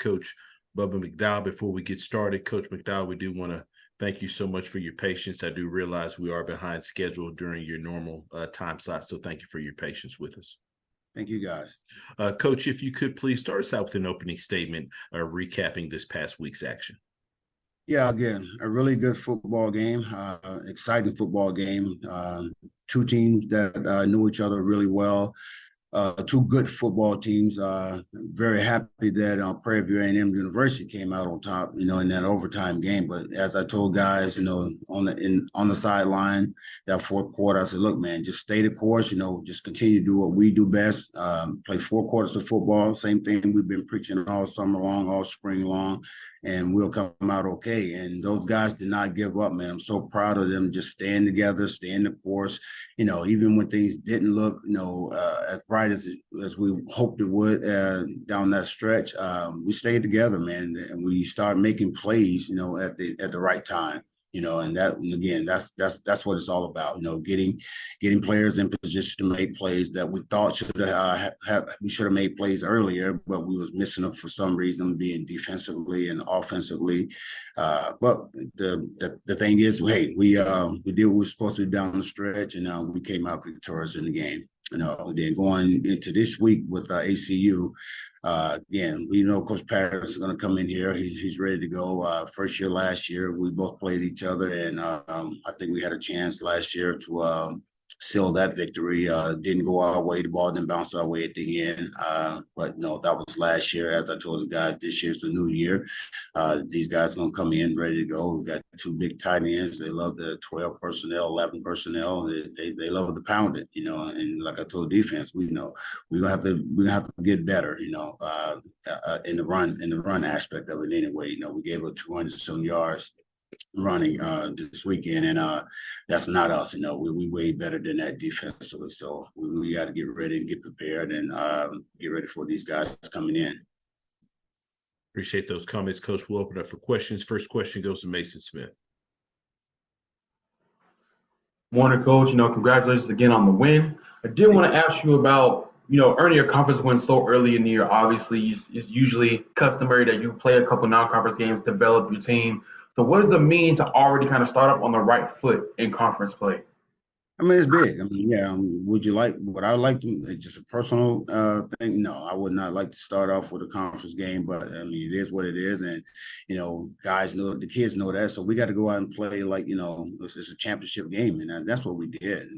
Coach Bubba McDowell. Before we get started, Coach McDowell, we do want to thank you so much for your patience. I do realize we are behind schedule during your normal time slot, so thank you for your patience with us. Thank you, guys. Coach, if you could please start us out with an opening statement recapping this past week's action. Yeah, again, a really good football game, exciting football game. Two teams that knew each other really well. Two good football teams. Very happy that Prairie A&M University came out on top, in that overtime game. But as I told guys, on the sideline, that fourth quarter, I said, look, man, just stay the course. Just continue to do what we do best. Play 4 quarters of football. Same thing we've been preaching all summer long, all spring long. And we'll come out okay. And those guys did not give up, man. I'm so proud of them just staying together, staying the course. Even when things didn't look, as bright as we hoped it would down that stretch, we stayed together, man. And we started making plays, at the right time. And again, that's what it's all about. Getting players in position to make plays that we thought should have made plays earlier, but we was missing them for some reason, being defensively and offensively. But the thing is, hey, we did what we were supposed to do down the stretch, and we came out victorious in the game. Then going into this week with ACU. Again, we know Coach Patterson is going to come in here. He's ready to go. First year, last year, we both played each other, and I think we had a chance last year to seal that victory. Didn't go our way. The ball didn't bounce our way at the end. But no, that was last year. As I told the guys, this year's the new year. These guys are going to come in ready to go. We've got 2 big tight ends. They love the 12 personnel, 11 personnel. They love to pound it, and like I told defense, we're gonna have to get better, in the run aspect of it anyway. We gave up 200 some yards running this weekend, and that's not us. We way better than that defensively. So we got to get ready and get prepared and get ready for these guys coming in. Appreciate those comments, Coach. We'll open up for questions. First question goes to Mason Smith. Morning, Coach. Congratulations again on the win. I did want to ask you about, earning your conference win so early in the year. Obviously, it's usually customary that you play a couple non-conference games, develop your team. So what does it mean to already kind of start up on the right foot in conference play? It's big. Would you like what I would like to just a personal thing? No, I would not like to start off with a conference game, but it is what it is. And, guys know, the kids know that. So we got to go out and play like, it's a championship game. And that's what we did,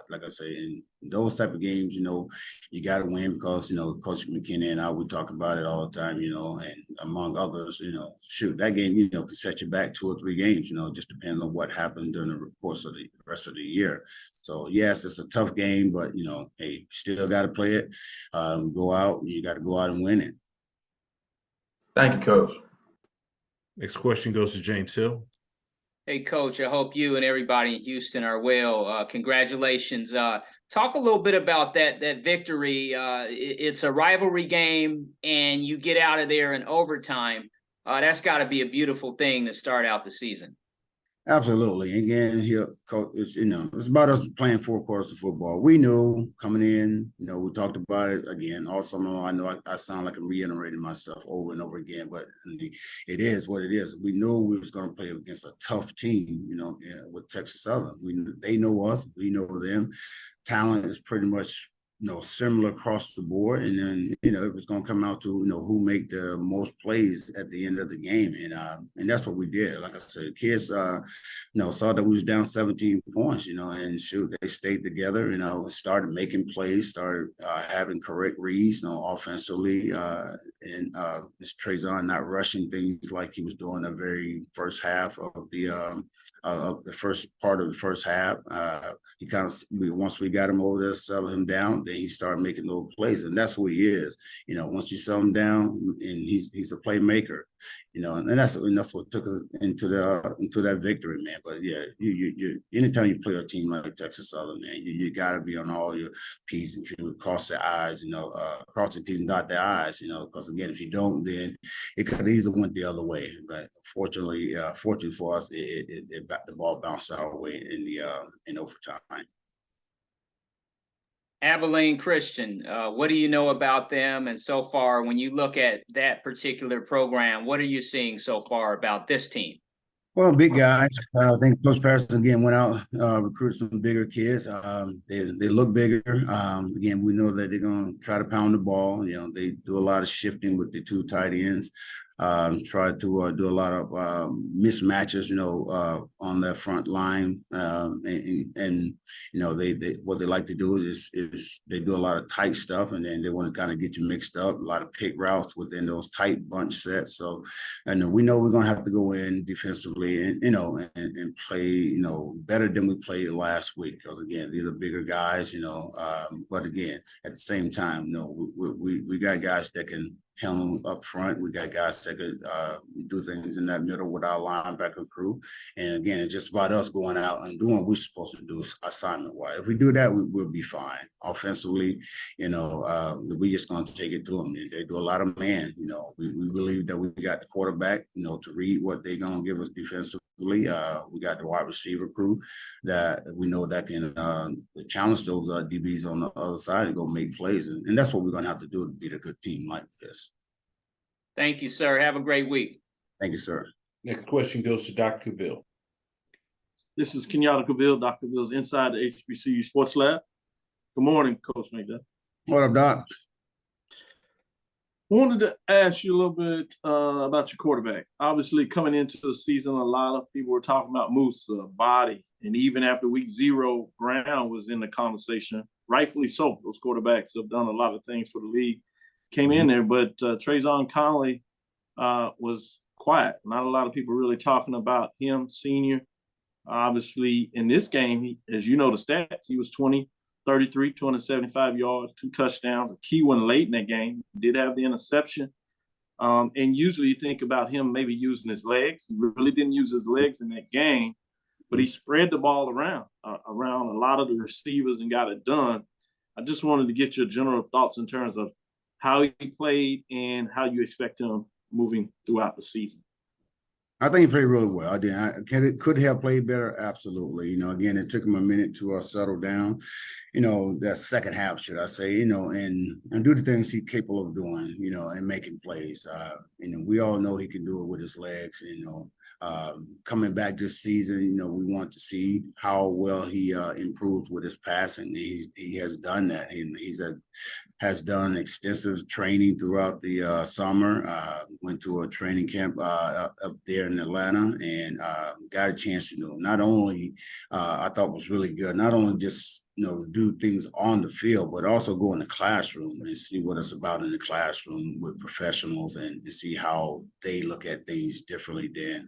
like I say, in those type of games, you got to win because, Coach McKinney and I, we talk about it all the time, and among others, shoot, that game, could set you back 2 or 3 games, just depending on what happened during the course of the rest of the year. So, yes, it's a tough game, but, hey, still got to play it. Go out. You got to go out and win it. Thank you, Coach. Next question goes to James Hill. Hey, Coach, I hope you and everybody in Houston are well. Congratulations. Talk a little bit about that victory. It's a rivalry game, and you get out of there in overtime. That's got to be a beautiful thing to start out the season. Absolutely. Again, here, Coach, it's about us playing 4 quarters of football. We knew coming in, we talked about it again all summer long. I know I sound like I'm reiterating myself over and over again, but it is what it is. We knew we was going to play against a tough team, with Texas Southern. They know us. We know them. Talent is pretty much similar across the board, and then it was going to come out to who make the most plays at the end of the game, and that's what we did. Like I said, kids saw that we was down 17 points, and shoot, they stayed together, started making plays, started having correct reads, offensively, and it's Trezon not rushing things like he was doing the very first half of the first part of the first half. He once we got him over there, settled him down, then he started making those plays, and that's who he is. Once you settle him down, and he's a playmaker. And that's what took us into that victory, man. But yeah, you anytime you play a team like Texas Southern, man, you got to be on all your P's and Q's, cross the I's, cross the T's and dot the I's, because again, if you don't, then it could easily went the other way. But fortunately for us, the ball bounced our way in overtime. Abilene Christian, what do you know about them? And so far, when you look at that particular program, what are you seeing so far about this team? Well, big guys. I think Coach Patterson again went out recruited some bigger kids. They look bigger. Again, we know that they're going to try to pound the ball. You know, they do a lot of shifting with the two tight ends. Try to do a lot of mismatches. You know, on their front line, and you know they what they like to do is they do a lot of tight stuff, and then they want to kind of get you mixed up. A lot of pick routes within those tight bunch sets. So, and we know we're going to have to go in defensively and and play better than we played last week, because again these are bigger guys. But again at the same time, we got guys that can handle up front. We got guys that could do things in that middle with our linebacker crew. And again, it's just about us going out and doing what we're supposed to do assignment-wise. If we do that, we'll be fine. Offensively, we just going to take it to them. They do a lot of man. We believe that we got the quarterback, to read what they're going to give us defensively. We got the wide receiver crew that we know that can challenge those DBs on the other side and go make plays. And that's what we're going to have to do to beat a good team like this. Thank you, sir. Have a great week. Thank you, sir. Next question goes to Dr. Cavill. This is Kenyatta Cavill, Dr. Cavill's Inside the HBCU Sports Lab. Good morning, Coach McDowell. What up, Doc? Wanted to ask you a little bit about your quarterback. Obviously, coming into the season, a lot of people were talking about Moose body, and even after week 0, Brown was in the conversation. Rightfully so. Those quarterbacks have done a lot of things for the league. Came in there, but Trayvon Connolly was quiet. Not a lot of people really talking about him, senior. Obviously, in this game, as you know the stats, he was 20, 33, 275 yards, 2 touchdowns, a key one late in that game. He did have the interception. And usually you think about him maybe using his legs. He really didn't use his legs in that game, but he spread the ball around a lot of the receivers and got it done. I just wanted to get your general thoughts in terms of how he played and how you expect him moving throughout the season. I think he played really well. I did. Could have played better? Absolutely. Again, it took him a minute to settle down, that second half, should I say, and do the things he's capable of doing, and making plays. We all know he can do it with his legs, coming back this season, we want to see how well he improves with his passing. He has done that. He's has done extensive training throughout the summer. Went to a training camp up there in Atlanta and got a chance to not only I thought was really good, not only just do things on the field, but also go in the classroom and see what it's about in the classroom with professionals and see how they look at things differently than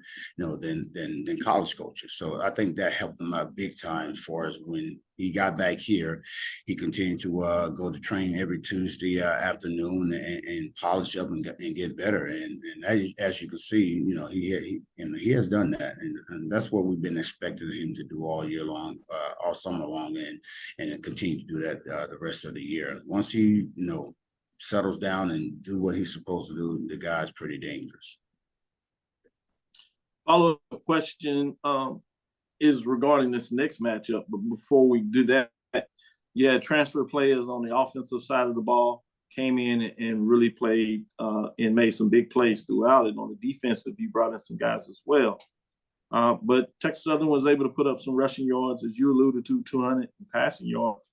college coaches. So I think that helped him out big time as far as when he got back here. He continued to go to training every Tuesday afternoon and polish up and get better. And as you can see, he has done that, and that's what we've been expecting him to do all year long, all summer long, and continue to do that the rest of the year. Once he settles down and do what he's supposed to do, the guy's pretty dangerous. Follow-up question is regarding this next matchup. But before we do that, transfer players on the offensive side of the ball came in and really played and made some big plays throughout it. On the defensive, you brought in some guys as well. But Texas Southern was able to put up some rushing yards, as you alluded to, 200 passing yards.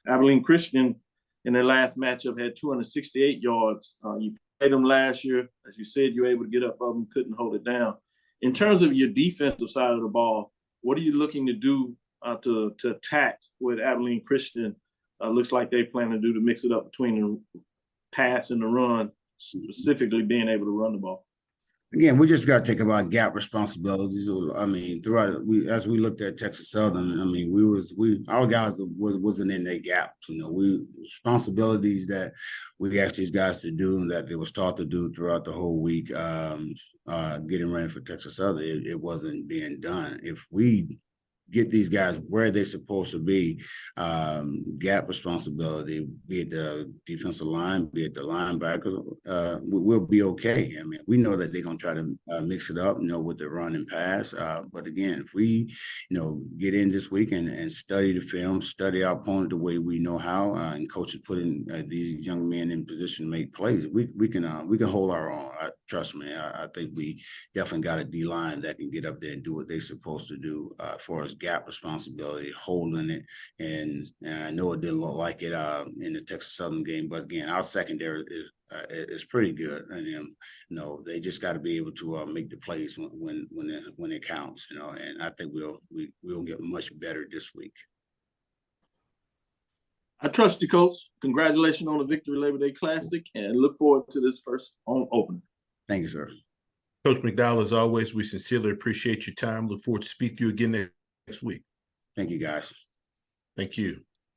Abilene Christian in their last matchup had 268 yards. You played them last year. As you said, you were able to get up of them, couldn't hold it down. In terms of your defensive side of the ball, what are you looking to do to attack with Abilene Christian? Looks like they plan to do to mix it up between the pass and the run, specifically being able to run the ball. Again, we just got to take about gap responsibilities. I mean, throughout as we looked at Texas Southern, I mean, our guys wasn't in their gaps. Responsibilities that we asked these guys to do and that they were taught to do throughout the whole week, getting ready for Texas Southern, it wasn't being done. If we get these guys where they're supposed to be. Gap responsibility, be it the defensive line, be it the linebackers, we'll be okay. I mean, we know that they're going to try to mix it up, with the run and pass. But again, if we, get in this week and study the film, study our opponent the way we know how, and coaches putting these young men in position to make plays, we can hold our own. Trust me, I think we definitely got a D-line that can get up there and do what they're supposed to do for us. Gap responsibility, holding it, and I know it didn't look like it in the Texas Southern game, but again, our secondary is pretty good, and they just got to be able to make the plays when it counts, and I think we'll get much better this week. I trust you, Coach. Congratulations on the victory Labor Day Classic, and look forward to this first home opener. Thank you, sir. Coach McDowell, as always, we sincerely appreciate your time. Look forward to speaking to you again next week. Thank you, guys. Thank you.